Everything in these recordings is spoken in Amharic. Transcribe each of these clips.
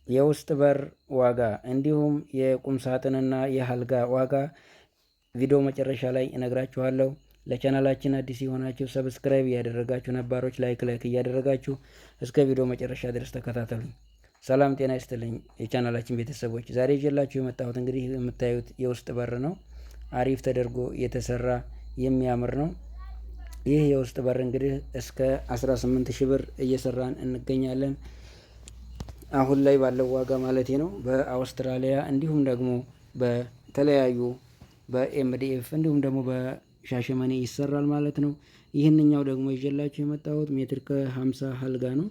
የውስጥ በር ዋጋ እንዲሁም የቁም ሳጥንና የአልጋ ዋጋ ቪዲዮ መጨረሻ ላይ እነግራችኋለሁ። ለቻናላችን አዲስ የሆናችሁ ሰብስክራይብ እያደረጋችሁ፣ ነባሮች ላይክ እያደረጋችሁ እስከ ቪዲዮ መጨረሻ ድረስ ተከታተሉኝ። ሰላም ጤና ይስጥልኝ የቻናላችን ቤተሰቦች። ዛሬ ይዤላችሁ የመጣሁት እንግዲህ የምታዩት የውስጥ በር ነው። አሪፍ ተደርጎ የተሰራ የሚያምር ነው። ይህ የውስጥ በር እንግዲህ እስከ 18,000 ብር እየሰራን እንገኛለን። አሁን ላይ ባለው ዋጋ ማለት ነው። በአውስትራሊያ እንዲሁም ደግሞ በተለያዩ በኤምዲኤፍ እንዲሁም ደግሞ በሻሸመኔ ይሰራል ማለት ነው። ይህንኛው ደግሞ ይዤላችሁ የመጣሁት ሜትር ከ50 አልጋ ነው።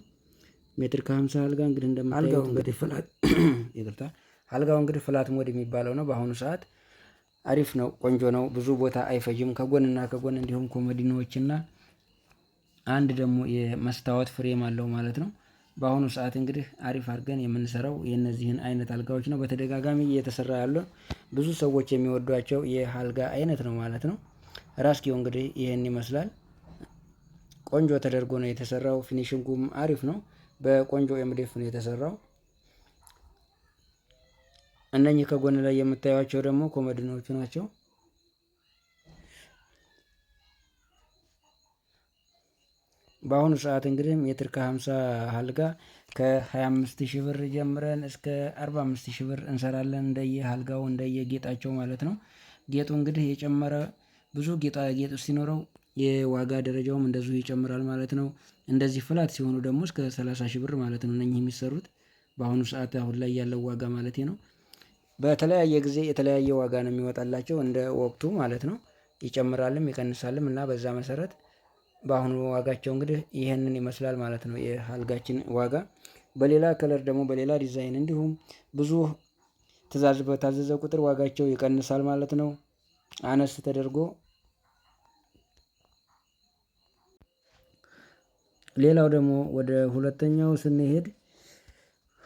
ሜትር ከ50 አልጋ እንግዲህ እንደምታዩት እንግዲህ ፍላት ይቅርታ፣ አልጋው እንግዲህ ፍላት ሞድ የሚባለው ነው። በአሁኑ ሰዓት አሪፍ ነው፣ ቆንጆ ነው። ብዙ ቦታ አይፈጅም። ከጎንና ከጎን እንዲሁም ኮሞዲኖዎችና አንድ ደግሞ የመስታወት ፍሬም አለው ማለት ነው። በአሁኑ ሰዓት እንግዲህ አሪፍ አድርገን የምንሰራው የእነዚህን አይነት አልጋዎች ነው። በተደጋጋሚ እየተሰራ ያለው ብዙ ሰዎች የሚወዷቸው የአልጋ አይነት ነው ማለት ነው። ራስጌው እንግዲህ ይህን ይመስላል። ቆንጆ ተደርጎ ነው የተሰራው። ፊኒሽንጉም አሪፍ ነው። በቆንጆ ኤምዲኤፍ ነው የተሰራው። እነኚህ ከጎን ላይ የምታዩቸው ደግሞ ኮሞዲኖቹ ናቸው። በአሁኑ ሰዓት እንግዲህ ሜትር ከ50 አልጋ ከ25,000 ብር ጀምረን እስከ 45,000 ብር እንሰራለን። እንደየ አልጋው እንደየ ጌጣቸው ማለት ነው። ጌጡ እንግዲህ የጨመረ ብዙ ጌጣጌጥ ሲኖረው የዋጋ ደረጃውም እንደዚሁ ይጨምራል ማለት ነው። እንደዚህ ፍላት ሲሆኑ ደግሞ እስከ 30,000 ብር ማለት ነው እነኚህ የሚሰሩት በአሁኑ ሰዓት አሁን ላይ ያለው ዋጋ ማለት ነው። በተለያየ ጊዜ የተለያየ ዋጋ ነው የሚወጣላቸው እንደ ወቅቱ ማለት ነው። ይጨምራልም ይቀንሳልም እና በዛ መሰረት በአሁኑ ዋጋቸው እንግዲህ ይህንን ይመስላል ማለት ነው የአልጋችን ዋጋ። በሌላ ከለር ደግሞ በሌላ ዲዛይን እንዲሁም ብዙ ትዕዛዝ በታዘዘ ቁጥር ዋጋቸው ይቀንሳል ማለት ነው። አነስ ተደርጎ ሌላው ደግሞ ወደ ሁለተኛው ስንሄድ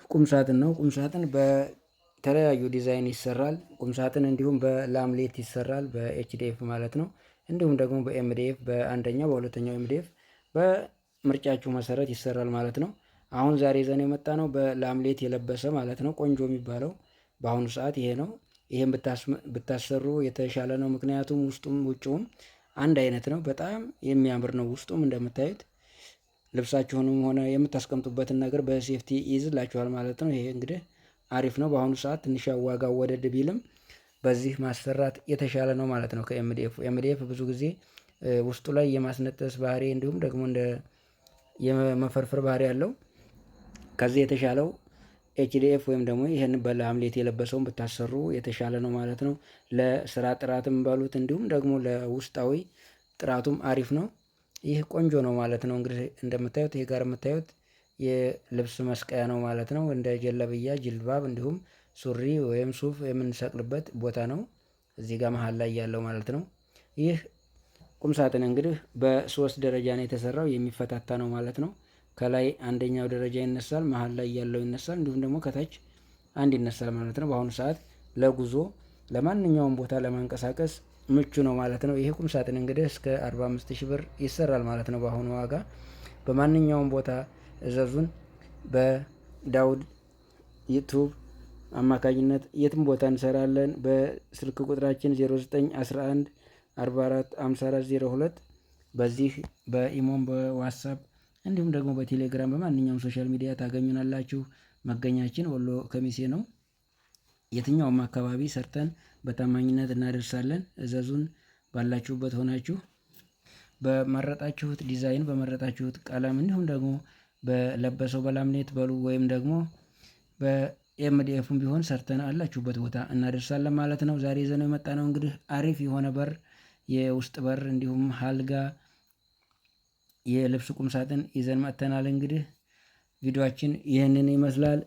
ቁምሳጥን ነው። ቁምሳጥን በተለያዩ ዲዛይን ይሰራል። ቁምሳጥን እንዲሁም በላምሌት ይሰራል፣ በኤችዲኤፍ ማለት ነው። እንዲሁም ደግሞ በኤምዲኤፍ በአንደኛው በሁለተኛው ኤምዲኤፍ በምርጫችሁ መሰረት ይሰራል ማለት ነው። አሁን ዛሬ ይዘን የመጣ ነው በላምሌት የለበሰ ማለት ነው። ቆንጆ የሚባለው በአሁኑ ሰዓት ይሄ ነው። ይሄን ብታሰሩ የተሻለ ነው። ምክንያቱም ውስጡም ውጭውም አንድ አይነት ነው። በጣም የሚያምር ነው። ውስጡም እንደምታዩት ልብሳችሁንም ሆነ የምታስቀምጡበትን ነገር በሴፍቲ ይይዝላችኋል ማለት ነው። ይሄ እንግዲህ አሪፍ ነው። በአሁኑ ሰዓት ትንሽ ዋጋው ወደድ ቢልም በዚህ ማሰራት የተሻለ ነው ማለት ነው። ኤምዲኤፍ ብዙ ጊዜ ውስጡ ላይ የማስነጠስ ባህሪ እንዲሁም ደግሞ እንደ የመፈርፈር ባህሪ ያለው። ከዚህ የተሻለው ኤችዲኤፍ ወይም ደግሞ ይህን በላምሌት የለበሰውን ብታሰሩ የተሻለ ነው ማለት ነው። ለስራ ጥራትም በሉት እንዲሁም ደግሞ ለውስጣዊ ጥራቱም አሪፍ ነው። ይህ ቆንጆ ነው ማለት ነው። እንግዲህ እንደምታዩት ይሄ ጋር የምታዩት የልብስ መስቀያ ነው ማለት ነው። እንደ ጀለብያ፣ ጅልባብ እንዲሁም ሱሪ ወይም ሱፍ የምንሰቅልበት ቦታ ነው እዚህ ጋር መሀል ላይ ያለው ማለት ነው። ይህ ቁምሳጥን እንግዲህ በ3 ደረጃ ነው የተሰራው። የሚፈታታ ነው ማለት ነው። ከላይ አንደኛው ደረጃ ይነሳል፣ መሀል ላይ ያለው ይነሳል፣ እንዲሁም ደግሞ ከታች አንድ ይነሳል ማለት ነው። በአሁኑ ሰዓት ለጉዞ ለማንኛውም ቦታ ለማንቀሳቀስ ምቹ ነው ማለት ነው። ይሄ ቁምሳጥን እንግዲህ እስከ 45,000 ብር ይሰራል ማለት ነው በአሁኑ ዋጋ። በማንኛውም ቦታ እዘዙን። በዳውድ ዩቱብ አማካኝነት የትም ቦታ እንሰራለን። በስልክ ቁጥራችን 0911 44 54 02 በዚህ በኢሞን በዋትሳፕ እንዲሁም ደግሞ በቴሌግራም በማንኛውም ሶሻል ሚዲያ ታገኙናላችሁ። መገኛችን ወሎ ከሚሴ ነው። የትኛውም አካባቢ ሰርተን በታማኝነት እናደርሳለን። እዘዙን። ባላችሁበት ሆናችሁ በመረጣችሁት ዲዛይን በመረጣችሁት ቀለም እንዲሁም ደግሞ በለበሰው በላምኔት በሉ ወይም ደግሞ በኤምዲኤፍም ቢሆን ሰርተን አላችሁበት ቦታ እናደርሳለን ማለት ነው። ዛሬ ይዘነው የመጣ ነው እንግዲህ አሪፍ የሆነ በር፣ የውስጥ በር እንዲሁም አልጋ፣ የልብስ ቁምሳጥን ይዘን መጥተናል። እንግዲህ ቪዲዮአችን ይህንን ይመስላል።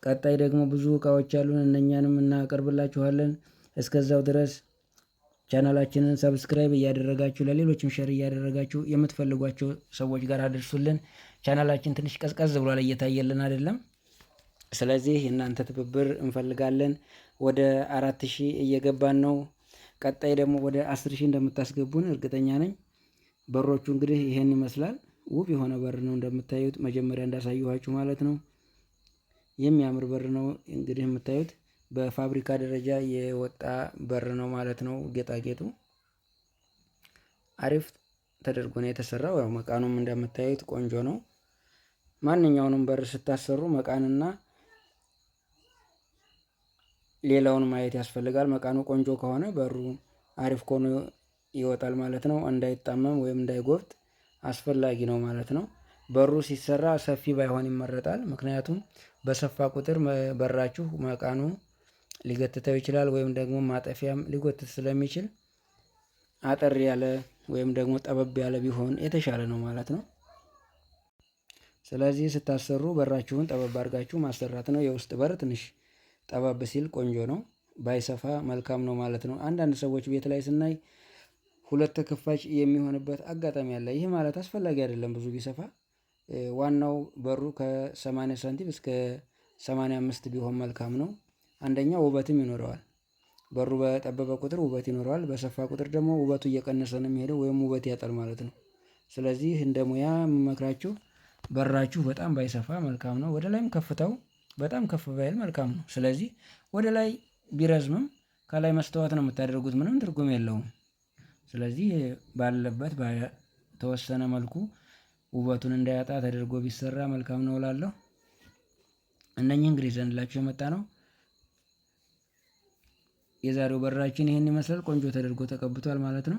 ቀጣይ ደግሞ ብዙ እቃዎች አሉን፣ እነኛንም እናቀርብላችኋለን። እስከዛው ድረስ ቻናላችንን ሰብስክራይብ እያደረጋችሁ ለሌሎችም ሼር እያደረጋችሁ የምትፈልጓቸው ሰዎች ጋር አድርሱልን። ቻናላችን ትንሽ ቀዝቀዝ ብሏል፣ እየታየልን አይደለም። ስለዚህ የእናንተ ትብብር እንፈልጋለን። ወደ 4,000 እየገባን ነው። ቀጣይ ደግሞ ወደ 10,000 እንደምታስገቡን እርግጠኛ ነኝ። በሮቹ እንግዲህ ይሄን ይመስላል። ውብ የሆነ በር ነው እንደምታዩት፣ መጀመሪያ እንዳሳየኋችሁ ማለት ነው። የሚያምር በር ነው። እንግዲህ የምታዩት በፋብሪካ ደረጃ የወጣ በር ነው ማለት ነው። ጌጣጌጡ አሪፍ ተደርጎ ነው የተሰራው። ያው መቃኑም እንደምታዩት ቆንጆ ነው። ማንኛውንም በር ስታሰሩ መቃንና ሌላውን ማየት ያስፈልጋል። መቃኑ ቆንጆ ከሆነ በሩ አሪፍ ሆኖ ይወጣል ማለት ነው። እንዳይጣመም ወይም እንዳይጎብጥ አስፈላጊ ነው ማለት ነው። በሩ ሲሰራ ሰፊ ባይሆን ይመረጣል። ምክንያቱም በሰፋ ቁጥር በራችሁ መቃኑ ሊገትተው ይችላል፣ ወይም ደግሞ ማጠፊያም ሊጎትት ስለሚችል አጠር ያለ ወይም ደግሞ ጠበብ ያለ ቢሆን የተሻለ ነው ማለት ነው። ስለዚህ ስታሰሩ በራችሁን ጠበብ አድርጋችሁ ማሰራት ነው። የውስጥ በር ትንሽ ጠበብ ሲል ቆንጆ ነው፣ ባይሰፋ መልካም ነው ማለት ነው። አንዳንድ ሰዎች ቤት ላይ ስናይ ሁለት ተከፋች የሚሆንበት አጋጣሚ አለ። ይህ ማለት አስፈላጊ አይደለም ብዙ ቢሰፋ። ዋናው በሩ ከ80 ሳንቲም እስከ 85 ቢሆን መልካም ነው። አንደኛ ውበትም ይኖረዋል። በሩ በጠበበ ቁጥር ውበት ይኖረዋል፣ በሰፋ ቁጥር ደግሞ ውበቱ እየቀነሰ ነው የሚሄደው ወይም ውበት ያጣል ማለት ነው። ስለዚህ እንደ ሙያ የምመክራችሁ በራችሁ በጣም ባይሰፋ መልካም ነው። ወደ ላይም ከፍታው በጣም ከፍ ባይል መልካም ነው። ስለዚህ ወደ ላይ ቢረዝምም ከላይ መስተዋት ነው የምታደርጉት፣ ምንም ትርጉም የለውም። ስለዚህ ባለበት በተወሰነ መልኩ ውበቱን እንዳያጣ ተደርጎ ቢሰራ መልካም ነው እላለሁ። እነኚህ እንግዲህ ዘንድላችሁ የመጣ ነው። የዛሬው በራችን ይህን ይመስላል። ቆንጆ ተደርጎ ተቀብቷል ማለት ነው።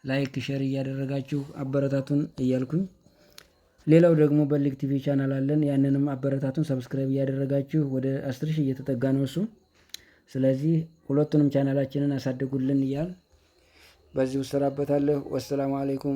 ላይክ ሼር እያደረጋችሁ አበረታቱን እያልኩኝ፣ ሌላው ደግሞ በልግ ቲቪ ቻናል አለን። ያንንም አበረታቱን ሰብስክራይብ እያደረጋችሁ ወደ 10 ሺህ እየተጠጋ ነው እሱ። ስለዚህ ሁለቱንም ቻናላችንን አሳድጉልን እያል በዚህ እሰናበታለሁ። ወሰላሙ አለይኩም።